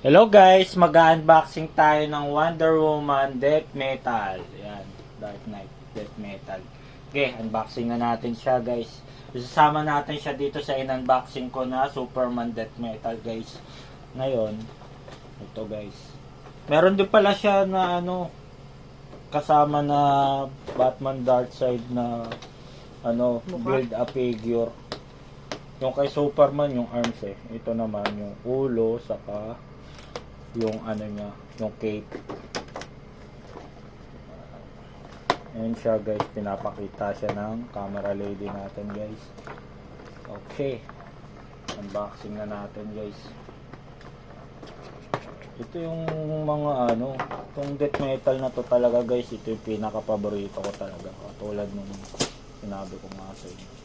Hello guys, mag-unboxing tayo ng Wonder Woman Death Metal. Yan, Dark Knight Death Metal. Okay, unboxing na natin siya guys. Isasama natin siya dito sa in-unboxing ko na Superman Death Metal guys. Ngayon, ito guys. Meron din pala siya na kasama na Batman Darkseid na build a figure. Yung kay Superman yung arms eh. Ito naman yung ulo saka yung niya, yung cape. Ayan siya guys, pinapakita siya ng camera lady natin guys. Okay. Unboxing na natin guys. Ito yung mga itong death metal na to talaga guys, ito yung pinaka-paborito ko talaga. Katulad nung sinabi ko nga sa inyo.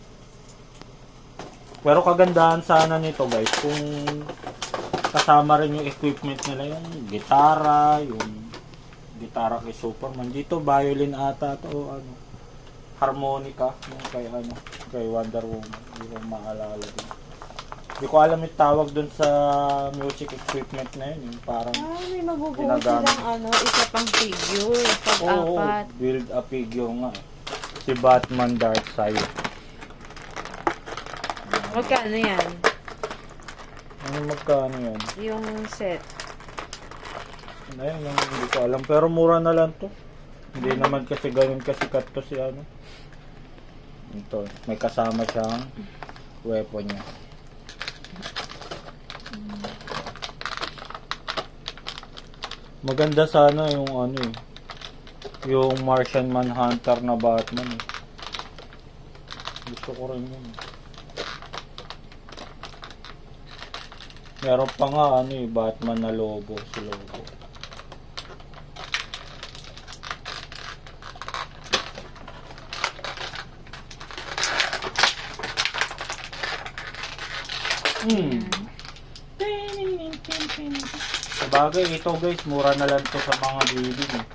Pero kagandahan sana nito guys, kung kasama rin yung equipment nila, yung gitara kay Superman. Dito violin ata to, harmonica, yung kay Wonder Woman. Hindi ko maalala din. Hindi ko alam yung tawag dun sa music equipment na yun, yung parang may mabubuo silang isa pang figure, pag-apat. Build a figure nga eh. Si Batman Darkseid. Magkano yan? Magkano yan? Yung set. Ayun, hindi ko alam. Pero mura na lang to. Hindi naman kasi ganun kasikat to si Ito, may kasama siyang weapon niya. Maganda sana yung yung Martian Manhunter na Batman eh. Gusto ko rin yun. Meron pa nga Batman na logo, si logo. Sabagay, ito guys, mura na lang to sa mga building eh.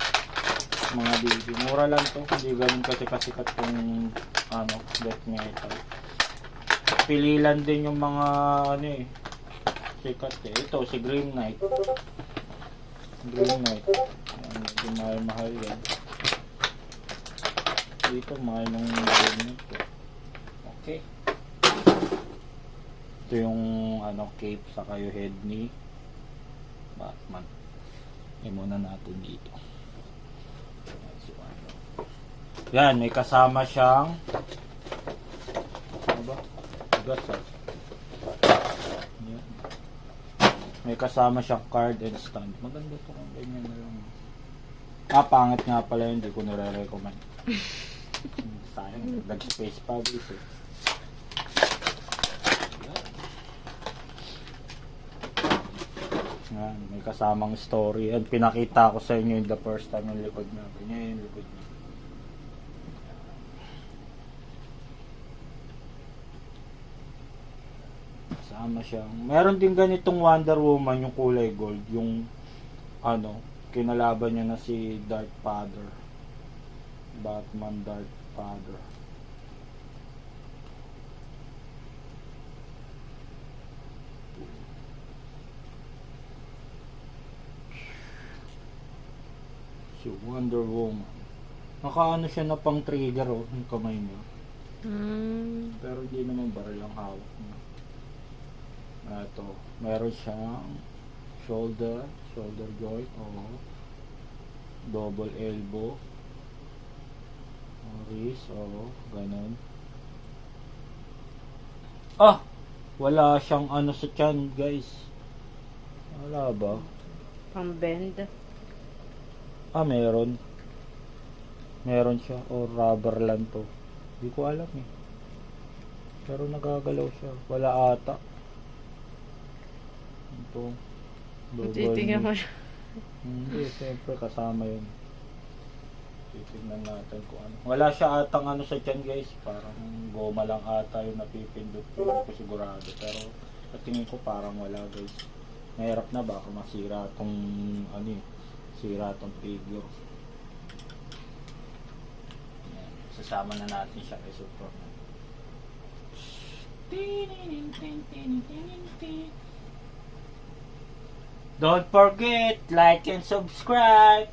Mga building, mura lang to. Hindi ganun kasi kasikat yung death metal. Pili lang din yung mga sikat eh. Ito, si Green Knight. Green Knight. Medyo mahal yan. Dito, mahal ng Green Knight. Okay. Ito yung cape saka yung head ni Batman. Muna natin dito. Yan, may kasama siyang gas. May kasama siyang card and stand. Maganda to kung ganyan na lang. Pangit nga pala yun. Hindi ko nire-recommend. Sayang. Nag-space pa guys eh. Yan. May kasamang story. Yan. Pinakita ko sa inyo yung the first time yung likod niya. Ganyan yung likod niya. Kasama siyang, meron din ganitong Wonder Woman yung kulay gold, yung kinalaban niya na si Dark Father, Batman Dark Father. Si Wonder Woman, nakaano siya na pang trigger yung kamay niya. Pero hindi naman baril ang hawak niya. Ito, meron siyang shoulder joint double elbow, wrist, ganun. Wala siyang sa tiyan guys. Wala ba? Pang bend. Meron siya rubber lang to. Hindi ko alam eh. Pero nagagalaw siya. Wala ata. Ito. Titingnan mo siya. Hindi, siyempre kasama yun. Titingnan natin kung wala siya atang sa tiyan guys. Parang goma lang ata yung napipindot. Hindi ko sigurado. Pero sa tingin ko parang wala guys. Mahirap na baka masira tong sira tong figure. Yan. Sasama na natin siya kay Superman. Don't forget, like and subscribe.